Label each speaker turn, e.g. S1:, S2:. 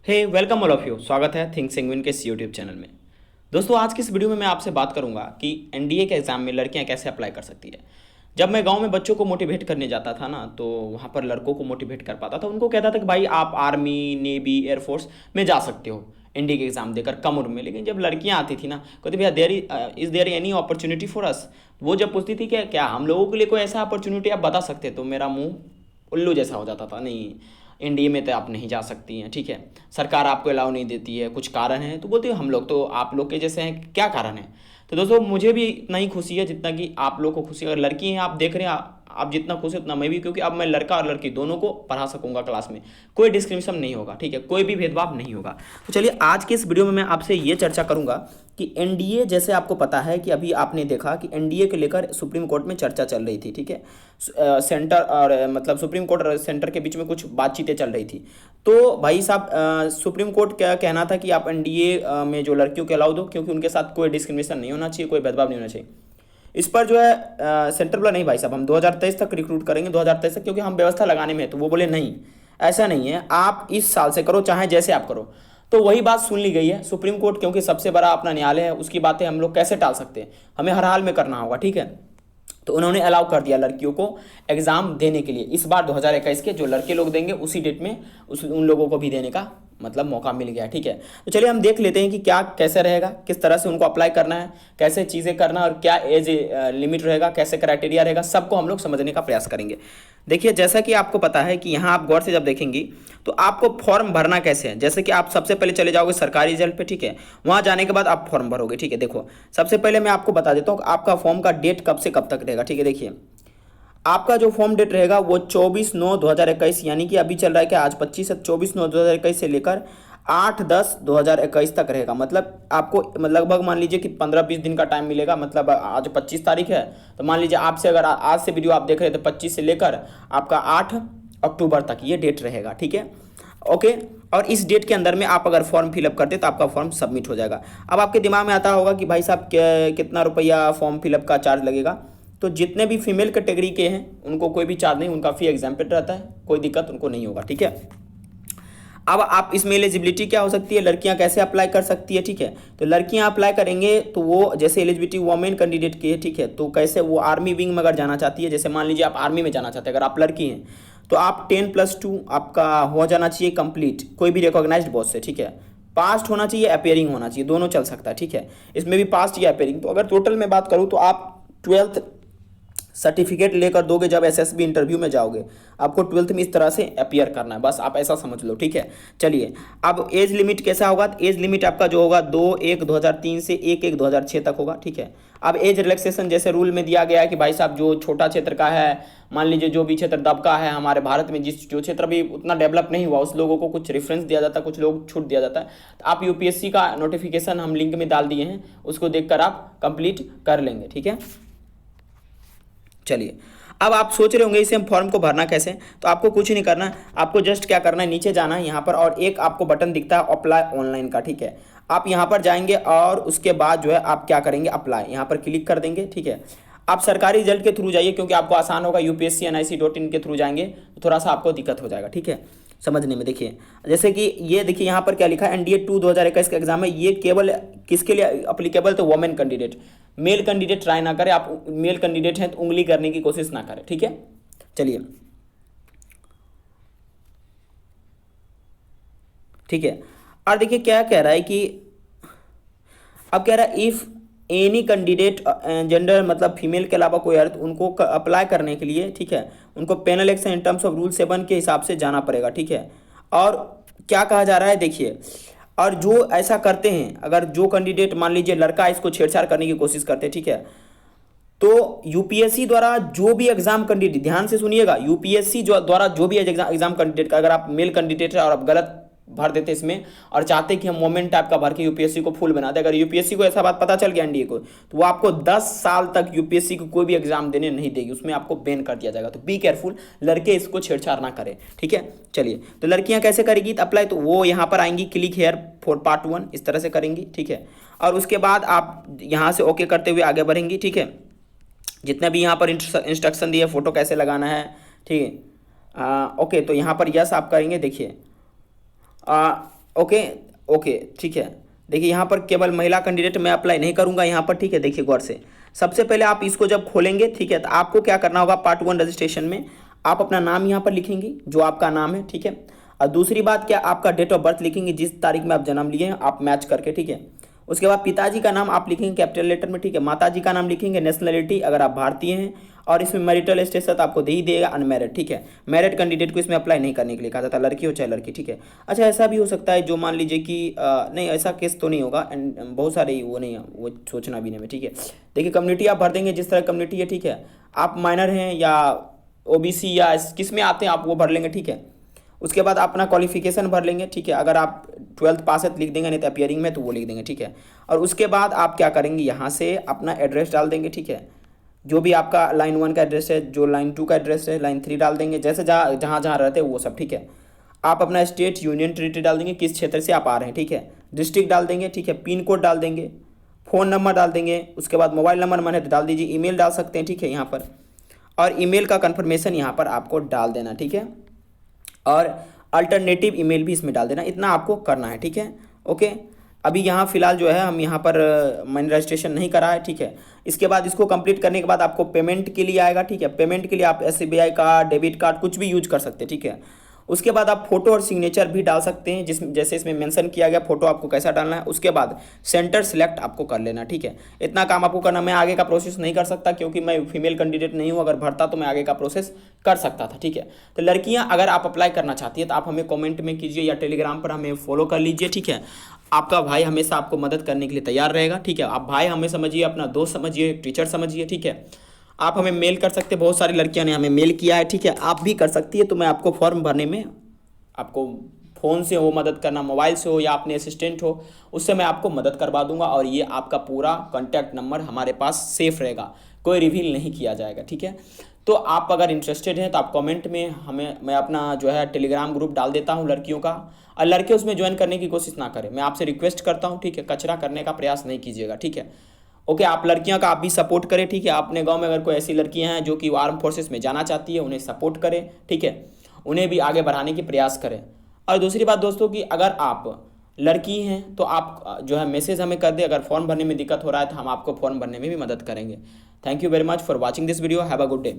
S1: Hey welcome all of you. स्वागत है think sanguine के इस यूट्यूब चैनल में। दोस्तों, आज की इस वीडियो में मैं आपसे बात करूंगा कि एनडीए के एग्ज़ाम में लड़कियां कैसे अप्लाई कर सकती है। जब मैं गांव में बच्चों को मोटिवेट करने जाता था ना, तो वहां पर लड़कों को मोटिवेट कर पाता था। उनको कहता था कि भाई आप आर्मी, नेवी, एयरफोर्स में जा सकते हो एनडीए के एग्ज़ाम देकर कम उम्र में। लेकिन जब लड़कियां आती थी ना, कहती भैया is there any opportunity for us. वो जब पूछती थी कि क्या हम लोगों के लिए कोई ऐसा अपॉर्चुनिटी आप बता सकते, तो मेरा मुंह उल्लू जैसा हो जाता था। नहीं, इंडिया में तो आप नहीं जा सकती हैं, ठीक है, सरकार आपको अलाउ नहीं देती है, कुछ कारण है। तो बोलते हो हम लोग तो आप लोग के जैसे हैं, क्या कारण है। तो दोस्तों, मुझे भी इतना ही खुशी है जितना कि आप लोग को खुशी है। अगर लड़की हैं आप देख रहे हैं, आप जितना खुश है उतना मैं भी, क्योंकि अब मैं लड़का और लड़की दोनों को पढ़ा सकूंगा क्लास में। कोई डिस्क्रिमिनेशन नहीं होगा, ठीक है, कोई भी भेदभाव नहीं होगा। तो चलिए, आज के इस वीडियो में मैं आपसे ये चर्चा करूंगा कि एनडीए, जैसे आपको पता है कि अभी आपने देखा कि एनडीए के लेकर सुप्रीम कोर्ट में चर्चा चल रही थी, ठीक है। सेंटर और मतलब सुप्रीम कोर्ट और सेंटर के बीच में कुछ बातचीतें चल रही थी। तो भाई साहब, सुप्रीम कोर्ट क्या कहना था कि आप एनडीए में जो लड़कियों के अलाउ दो, क्योंकि उनके साथ कोई डिस्क्रिमिनेशन नहीं होना चाहिए, कोई भेदभाव नहीं होना चाहिए। इस पर जो है सेंटर बोला नहीं भाई साहब, हम 2023 तक रिक्रूट करेंगे, 2023 तक, क्योंकि हम व्यवस्था लगाने में है। तो वो बोले नहीं, ऐसा नहीं है, आप इस साल से करो, चाहे जैसे आप करो। तो वही बात सुन ली गई है सुप्रीम कोर्ट, क्योंकि सबसे बड़ा अपना न्यायालय है, उसकी बातें हम लोग कैसे टाल सकते हैं, हमें हर हाल में करना होगा, ठीक है। तो उन्होंने अलाउ कर दिया लड़कियों को एग्जाम देने के लिए। इस बार 2021 के जो लड़के लोग देंगे उसी डेट में उन लोगों को भी देने का मतलब मौका मिल गया, ठीक है। तो चलिए हम देख लेते हैं कि क्या कैसे रहेगा, किस तरह से उनको अप्लाई करना है, कैसे चीज़ें करना है, और क्या एज लिमिट रहेगा, कैसे क्राइटेरिया रहेगा, सबको हम लोग समझने का प्रयास करेंगे। देखिए, जैसा कि आपको पता है कि यहाँ आप गौर से जब देखेंगी तो आपको फॉर्म भरना कैसे है। जैसे कि आप सबसे पहले चले जाओगे सरकारी रिजल्ट पे, ठीक है, वहाँ जाने के बाद आप फॉर्म भरोगे, ठीक है। देखो, सबसे पहले मैं आपको बता देता हूँ कि आपका फॉर्म का डेट कब से कब तक रहेगा, ठीक है। देखिए, आपका जो फॉर्म डेट रहेगा वो 24/9/2021, यानी कि अभी चल रहा है कि आज 25 है, 24/9/2021 से लेकर 8/10/2021 तक रहेगा। मतलब आपको लगभग मान लीजिए कि 15-20 दिन का टाइम मिलेगा। मतलब आज 25 तारीख है, तो मान लीजिए आपसे अगर आज से वीडियो आप देख रहे हैं तो 25 से लेकर आपका 8 अक्टूबर तक ये डेट रहेगा, ठीक है। ओके, और इस डेट के अंदर में आप अगर फॉर्म फिलअप करते तो आपका फॉर्म सबमिट हो जाएगा। अब आपके दिमाग में आता होगा कि भाई साहब कितना रुपया फॉर्म फिलअप का चार्ज लगेगा। तो जितने भी फीमेल कैटेगरी के हैं उनको कोई भी चार्ज नहीं, उनका फी एग्जाम्पल रहता है, कोई दिक्कत उनको नहीं होगा, ठीक है। अब आप इसमें एलिजिबिलिटी क्या हो सकती है, लड़कियां कैसे अप्लाई कर सकती है, ठीक है। तो लड़कियां अप्लाई करेंगे तो वो जैसे एलिजिबिलिटी वुमेन कैंडिडेट की है, ठीक है। तो कैसे वो आर्मी विंग में अगर जाना चाहती है, जैसे मान लीजिए आप आर्मी में जाना चाहते हैं, अगर आप लड़की हैं तो आप 10+2 आपका हो जाना चाहिए कंप्लीट, कोई भी रिकॉग्नाइज्ड बोर्ड से, ठीक है। पास्ट होना चाहिए, अपेयरिंग होना चाहिए, दोनों चल सकता है, ठीक है। इसमें भी पास्ट या अपेयरिंग। तो अगर टोटल में बात करूँ तो आप 12th सर्टिफिकेट लेकर दोगे जब एसएसबी इंटरव्यू में जाओगे, आपको 12th में इस तरह से अपियर करना है, बस आप ऐसा समझ लो, ठीक है। चलिए, अब एज लिमिट कैसा होगा, एज लिमिट आपका जो होगा 2/1/2003 से 1/1/2006 तक होगा, ठीक है। अब एज रिलैक्सेशन जैसे रूल में दिया गया है कि भाई साहब जो छोटा क्षेत्र का है, मान लीजिए जो भी क्षेत्र दबका है हमारे भारत में, जो क्षेत्र भी उतना डेवलप नहीं हुआ, उस लोगों को कुछ रेफरेंस दिया जाता है, कुछ लोग छूट दिया जाता है। तो आप यूपीएससी का नोटिफिकेशन हम लिंक में डाल दिए हैं, उसको देखकर आप कंप्लीट कर लेंगे, ठीक है। चलिए, अब आप सोच रहे होंगे इसे हम फॉर्म को भरना कैसे। तो आपको कुछ नहीं करना है, आपको जस्ट क्या करना है, नीचे जाना है यहाँ पर और एक आपको बटन दिखता है अप्लाई ऑनलाइन का, ठीक है। आप यहाँ पर जाएंगे और उसके बाद जो है आप क्या करेंगे, अप्लाई यहाँ पर क्लिक कर देंगे, ठीक है। आप सरकारी रिजल्ट के थ्रू जाइए, क्योंकि आपको आसान होगा। यूपीएससी NIC.in के थ्रू जाएंगे तो थोड़ा सा आपको दिक्कत हो जाएगा, ठीक है, समझने में। देखिए, जैसे कि ये देखिए यहाँ पर क्या लिखा है, एनडीए 2 2021 का एग्जाम है, ये केवल किसके लिए अप्लीकेबल, तो women candidate. Male candidate try ना करें, आप मेल कैंडिडेट हैं तो उंगली करने की कोशिश ना करें, ठीक है। चलिए, ठीक है। और देखिए क्या कह रहा है कि अब कह रहा है इफ एनी कैंडिडेट जेंडर मतलब फीमेल के अलावा कोई अर्थ उनको अप्लाई करने के लिए, ठीक है, उनको penal action in terms of rule 7 के हिसाब से जाना पड़ेगा, ठीक है। और क्या कहा जा रहा है, देखिए, और जो ऐसा करते हैं, अगर जो कैंडिडेट मान लीजिए लड़का इसको छेड़छाड़ करने की कोशिश करते हैं, ठीक है, तो यूपीएससी द्वारा जो भी एग्जाम कैंडिडेट, ध्यान से सुनिएगा, यूपीएससी जो द्वारा जो भी एग्जाम कैंडिडेट का, अगर आप मेल कैंडिडेट है और आप गलत भर देते इसमें और चाहते कि हम मोमेंट टाइप का भर के यूपीएससी को फुल बना दे, अगर यूपीएससी को ऐसा बात पता चल गया एनडीए को, तो वो आपको 10 साल तक यूपीएससी को कोई भी एग्जाम देने नहीं देगी, उसमें आपको बैन कर दिया जाएगा। तो बी केयरफुल, लड़के इसको छेड़छाड़ ना करें, ठीक है। चलिए, तो लड़कियां कैसे करेगी अप्लाई, तो वो यहाँ पर आएंगी, क्लिक हेयर फॉर पार्ट 1, इस तरह से करेंगी, ठीक है। और उसके बाद आप यहाँ से ओके करते हुए आगे बढ़ेंगी, ठीक है। जितने भी यहाँ पर इंस्ट्रक्शन दिए, फोटो कैसे लगाना है, ठीक है। ओके, तो यहाँ पर यस आप करेंगे। देखिए, ओके ओके ठीक है। देखिए यहाँ पर केवल महिला कैंडिडेट मैं अप्लाई नहीं करूँगा यहाँ पर, ठीक है। देखिए गौर से, सबसे पहले आप इसको जब खोलेंगे, ठीक है, तो आपको क्या करना होगा, पार्ट 1 रजिस्ट्रेशन में आप अपना नाम यहाँ पर लिखेंगे जो आपका नाम है, ठीक है। और दूसरी बात क्या, आपका डेट ऑफ बर्थ लिखेंगे, जिस तारीख में आप जन्म लिए हैं आप मैच करके, ठीक है। उसके बाद पिताजी का नाम आप लिखेंगे कैपिटल लेटर में, ठीक है। माताजी का नाम लिखेंगे, नेशनलिटी अगर आप भारतीय हैं, और इसमें मैरिटल स्टेटस आपको दे ही देगा अनमैरिड, ठीक है। मैरिड कैंडिडेट को इसमें अप्लाई नहीं करने के लिए कहा जाता, लड़की हो चाहे लड़की, ठीक है। अच्छा ऐसा भी हो सकता है जो मान लीजिए कि नहीं ऐसा केस तो नहीं होगा, एंड बहुत सारे वो नहीं है, वो सोचना भी नहीं है, ठीक है। देखिए कम्युनिटी आप भर देंगे जिस तरह कम्युनिटी है, ठीक है। आप माइनर हैं या ओबीसी या किस में आते हैं आप वो भर लेंगे, ठीक है। उसके बाद अपना क्वालिफिकेशन भर लेंगे, ठीक है। अगर आप 12th पास है तो लिख देंगे, नहीं तो अपियरिंग में तो वो लिख देंगे, ठीक है। और उसके बाद आप क्या करेंगे, यहाँ से अपना एड्रेस डाल देंगे, ठीक है। जो भी आपका लाइन 1 का एड्रेस है, जो लाइन 2 का एड्रेस है, लाइन 3 डाल देंगे, जैसे जहाँ जहाँ जहाँ रहते हैं वो सब, ठीक है। आप अपना स्टेट यूनियन टेरिटरी डाल देंगे, किस क्षेत्र से आप आ रहे हैं, ठीक है। डिस्ट्रिक्ट डाल देंगे, ठीक है। पिन कोड डाल देंगे, फ़ोन नंबर डाल देंगे, उसके बाद मोबाइल नंबर मैंने तो डाल दीजिए, ईमेल डाल सकते हैं, ठीक है यहाँ पर। और ईमेल का कन्फर्मेशन यहाँ पर आपको डाल देना, ठीक है। और अल्टरनेटिव ईमेल भी इसमें डाल देना, इतना आपको करना है, ठीक है। ओके, अभी यहाँ फिलहाल जो है हम यहाँ पर मैंने रजिस्ट्रेशन नहीं करा है, ठीक है। इसके बाद इसको कंप्लीट करने के बाद आपको पेमेंट के लिए आएगा, ठीक है। पेमेंट के लिए आप SBI कार्ड, डेबिट कार्ड कुछ भी यूज कर सकते हैं, ठीक है। उसके बाद आप फोटो और सिग्नेचर भी डाल सकते हैं, जैसे इसमें मेंशन किया गया फोटो आपको कैसा डालना है। उसके बाद सेंटर सेलेक्ट आपको कर लेना, ठीक है। इतना काम आपको करना, मैं आगे का प्रोसेस नहीं कर सकता क्योंकि मैं फीमेल कैंडिडेट नहीं हूँ, अगर भरता तो मैं आगे का प्रोसेस कर सकता था, ठीक है। तो लड़कियाँ अगर आप अप्लाई करना चाहती है तो आप हमें कॉमेंट में कीजिए या टेलीग्राम पर हमें फॉलो कर लीजिए, ठीक है। आपका भाई हमेशा आपको मदद करने के लिए तैयार रहेगा, ठीक है। आप भाई हमें समझिए, अपना दोस्त समझिए, टीचर समझिए, ठीक है। आप हमें मेल कर सकते हैं, बहुत सारी लड़कियां ने हमें मेल किया है, ठीक है। आप भी कर सकती है, तो मैं आपको फॉर्म भरने में आपको फ़ोन से हो मदद करना, मोबाइल से हो या अपने असिस्टेंट हो, उससे मैं आपको मदद करवा दूंगा। और ये आपका पूरा कॉन्टैक्ट नंबर हमारे पास सेफ रहेगा, कोई रिवील नहीं किया जाएगा, ठीक है। तो आप अगर इंटरेस्टेड हैं तो आप कमेंट में हमें, मैं अपना जो है टेलीग्राम ग्रुप डाल देता हूं लड़कियों का, और लड़के उसमें ज्वाइन करने की कोशिश ना करें, मैं आपसे रिक्वेस्ट करता हूं, ठीक है। कचरा करने का प्रयास नहीं कीजिएगा, ठीक है। ओके, आप लड़कियां का आप भी सपोर्ट करें, ठीक है। अपने गांव में अगर कोई ऐसी लड़कियां हैं जो कि आर्म फोर्सेस में जाना चाहती है, उन्हें सपोर्ट करें, ठीक है। उन्हें भी आगे बढ़ाने की प्रयास करें। और दूसरी बात दोस्तों कि अगर आप लड़की हैं तो आप जो है मैसेज हमें कर दें, अगर फॉर्म भरने में दिक्कत हो रहा है तो हम आपको फॉर्म भरने में भी मदद करेंगे। Thank you very much for watching this video, have a good day.